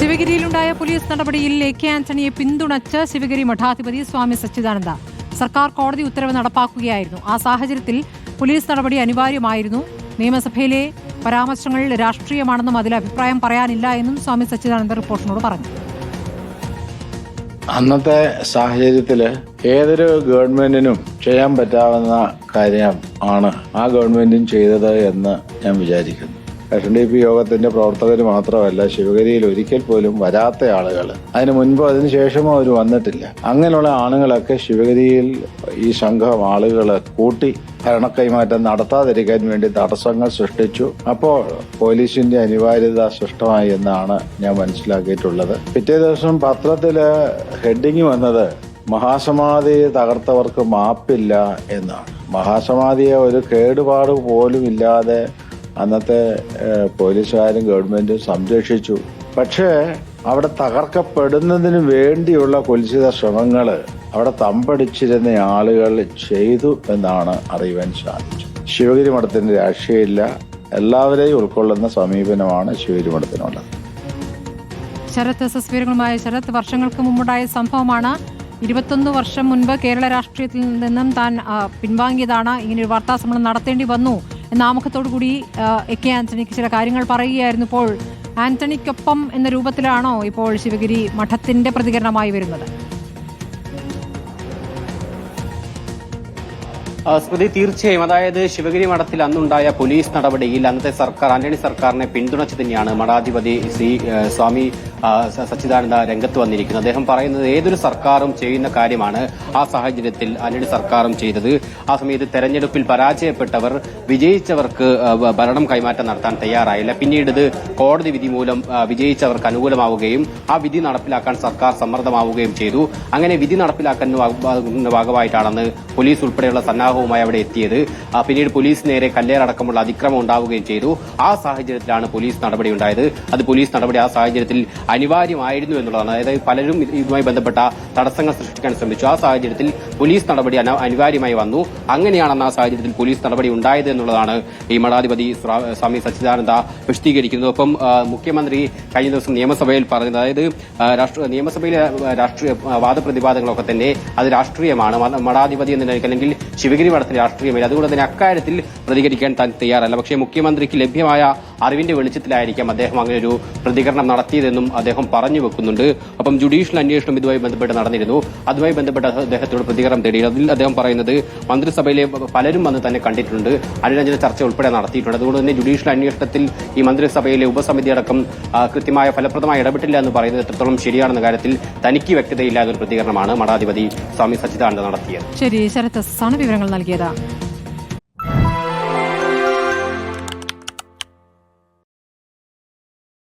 ശിവഗിരിയിലുണ്ടായ police നടപടിയിൽ AK ആന്റണിയെ പിന്തുണച്ച് ശിവഗിരി മഠാധിപതി സ്വാമി സച്ചിദാനന്ദ. സർക്കാർ കോടതി ഉത്തരവ് നടപ്പാക്കുകയായിരുന്നു. ആ സാഹചര്യത്തിൽ പോലീസ് നടപടി അനിവാര്യമായിരുന്നു. നിയമസഭയിലെ പരാമർശങ്ങൾ രാഷ്ട്രീയമാണെന്നും അതിൽ അഭിപ്രായം പറയാനില്ല എന്നും സ്വാമി സച്ചിദാനന്ദ റിപ്പോർട്ടിനോട് പറഞ്ഞു. അന്നത്തെ സാഹചര്യത്തിൽ ഏതൊരു ഗവൺമെന്റിനും ചെയ്യാൻ പറ്റാവുന്ന കാര്യം ആണ് ആ ഗവൺമെന്റും ചെയ്തത് എന്ന് ഞാൻ വിചാരിക്കുന്നു. SNDP യോഗത്തിന്റെ പ്രവർത്തകർ മാത്രമല്ല, ശിവഗിരിയിൽ ഒരിക്കൽ പോലും വരാത്ത ആളുകൾ, അതിന് മുൻപോ അതിന് ശേഷമോ അവർ വന്നിട്ടില്ല. അങ്ങനെയുള്ള ആളുകളൊക്കെ ശിവഗിരിയിൽ ഈ സംഘം ആളുകൾ കൂട്ടി ഭരണ കൈമാറ്റം നടത്താതിരിക്കാൻ വേണ്ടി തടസ്സങ്ങൾ സൃഷ്ടിച്ചു. അപ്പോൾ പോലീസിന്റെ അനിവാര്യത സൃഷ്ടമായി എന്നാണ് ഞാൻ മനസ്സിലാക്കിയിട്ടുള്ളത്. പിറ്റേ ദിവസം പത്രത്തില് ഹെഡിങ് വന്നത് മഹാസമാധി തകർത്തവർക്ക് മാപ്പില്ല എന്നാണ്. മഹാസമാധിയെ ഒരു കേടുപാട് പോലും ഇല്ലാതെ അന്നത്തെ പോലീസുകാരും ഗവൺമെന്റും സംരക്ഷിച്ചു. പക്ഷേ അവിടെ തകർക്കപ്പെടുന്നതിന് വേണ്ടിയുള്ള കുൽസിത ശ്രമങ്ങൾ അവിടെ തമ്പടിച്ചിരുന്ന ആളുകൾ ചെയ്തു എന്നാണ് അറിയുവാൻ സാധിച്ചത്. ശിവഗിരി മഠത്തിന് രാഷ്ട്രീയമില്ല, എല്ലാവരെയും ഉൾക്കൊള്ളുന്ന സമീപനമാണ് ശിവഗിരി മഠത്തിനുള്ളത്. ശരത് വിവരങ്ങളുമായ ശരത്, വർഷങ്ങൾക്ക് മുമ്പുണ്ടായ സംഭവമാണ്. 21 വർഷം മുൻപ് കേരള രാഷ്ട്രീയത്തിൽ നിന്നും താൻ പിൻവാങ്ങിയതാണ്. ഇങ്ങനെയൊരു വാർത്താസമ്മേളനം നടത്തേണ്ടി വന്നു എന്ന ആമുഖത്തോടു കൂടി AK ആന്റണിക്ക് ചില കാര്യങ്ങൾ പറയുകയായിരുന്നു. ഇപ്പോൾ ആന്റണിക്കൊപ്പം എന്ന രൂപത്തിലാണോ ഇപ്പോൾ ശിവഗിരി മഠത്തിന്റെ പ്രതികരണമായി വരുന്നത്? സ്മൃതി, തീർച്ചയായും. അതായത് ശിവഗിരി മഠത്തിൽ അന്നുണ്ടായ പോലീസ് നടപടിയിൽ അന്നത്തെ സർക്കാർ, ആന്റണി സർക്കാരിനെ പിന്തുണച്ചു തന്നെയാണ് മഠാധിപതി സ്വാമി സച്ചിദാനന്ദ രംഗത്ത് വന്നിരിക്കുന്നത്. അദ്ദേഹം പറയുന്നത് ഏതൊരു സർക്കാരും ചെയ്യുന്ന കാര്യമാണ് ആ സാഹചര്യത്തിൽ ആന്റണി സർക്കാരും ചെയ്തത്. ആ സമയത്ത് തെരഞ്ഞെടുപ്പിൽ പരാജയപ്പെട്ടവർ വിജയിച്ചവർക്ക് ഭരണം കൈമാറ്റം നടത്താൻ തയ്യാറായില്ല. പിന്നീട് ഇത് കോടതി വിധി മൂലം വിജയിച്ചവർക്ക് അനുകൂലമാവുകയും ആ വിധി നടപ്പിലാക്കാൻ സർക്കാർ സമ്മർദ്ദമാവുകയും ചെയ്തു. അങ്ങനെ വിധി നടപ്പിലാക്കുന്ന ഭാഗമായിട്ടാണെന്ന് പോലീസ് ഉൾപ്പെടെയുള്ള സന്നാഹവുമായി അവിടെ എത്തിയത്. പിന്നീട് പോലീസ് നേരെ കല്ലേറടക്കമുള്ള അതിക്രമം ഉണ്ടാവുകയും ചെയ്തു. ആ സാഹചര്യത്തിലാണ് പോലീസ് നടപടി ഉണ്ടായത്. അത് പോലീസ് നടപടി ആ സാഹചര്യത്തിൽ അനിവാര്യമായിരുന്നു എന്നുള്ളതാണ്. അതായത് പലരും ഇതുമായി ബന്ധപ്പെട്ട തടസ്സങ്ങൾ സൃഷ്ടിക്കാൻ ശ്രമിച്ചു. ആ സാഹചര്യത്തിൽ പോലീസ് നടപടി അനിവാര്യമായി വന്നു. അങ്ങനെയാണെന്ന് ആ സാഹചര്യത്തിൽ പോലീസ് നടപടി ഉണ്ടായത് എന്നുള്ളതാണ് ഈ മഠാധിപതി സ്വാമി സച്ചിദാനന്ദ വിശദീകരിക്കുന്നത്. ഒപ്പം മുഖ്യമന്ത്രി കഴിഞ്ഞ ദിവസം നിയമസഭയിൽ പറഞ്ഞത്, അതായത് നിയമസഭയിലെ രാഷ്ട്രീയ വാദപ്രതിവാദങ്ങളൊക്കെ തന്നെ അത് രാഷ്ട്രീയമാണ്. മഠാധിപതി എന്ന നിലയ്ക്ക് അല്ലെങ്കിൽ ശിവഗിരി മഠത്തിൽ രാഷ്ട്രീയമില്ല. അതുകൊണ്ട് തന്നെ അക്കാര്യത്തിൽ പ്രതികരിക്കാൻ താൻ തയ്യാറല്ല. പക്ഷേ മുഖ്യമന്ത്രിക്ക് ലഭ്യമായ അറിവിന്റെ വെളിച്ചത്തിലായിരിക്കാം അദ്ദേഹം അങ്ങനെ ഒരു പ്രതികരണം നടത്തിയതെന്നും അദ്ദേഹം പറഞ്ഞു വെക്കുന്നുണ്ട്. അപ്പം ജുഡീഷ്യൽ അന്വേഷണം ഇതുമായി ബന്ധപ്പെട്ട് നടന്നിരുന്നു. അതുമായി ബന്ധപ്പെട്ട് അദ്ദേഹത്തോട് പ്രതികരണം തേടി. അതിൽ അദ്ദേഹം പറയുന്നത് മന്ത്രിസഭയിലെ പലരും വന്ന് തന്നെ കണ്ടിട്ടുണ്ട്, അനുരഞ്ജന ചർച്ച ഉൾപ്പെടെ നടത്തിയിട്ടുണ്ട്. അതുകൊണ്ട് തന്നെ ജുഡീഷ്യൽ അന്വേഷണത്തിൽ ഈ മന്ത്രിസഭയിലെ ഉപസമിതി അടക്കം കൃത്യമായ ഫലപ്രദമായി ഇടപെട്ടില്ല എന്ന് പറയുന്നത് എത്രത്തോളം ശരിയാണെന്ന കാര്യത്തിൽ തനിക്ക് വ്യക്തതയില്ലാതൊരു പ്രതികരണമാണ് മഠാധിപതി സ്വാമി സച്ചിദാനന്ദ നടത്തിയത്. ശരി, ശരത് വിവരങ്ങൾ നൽകിയത്.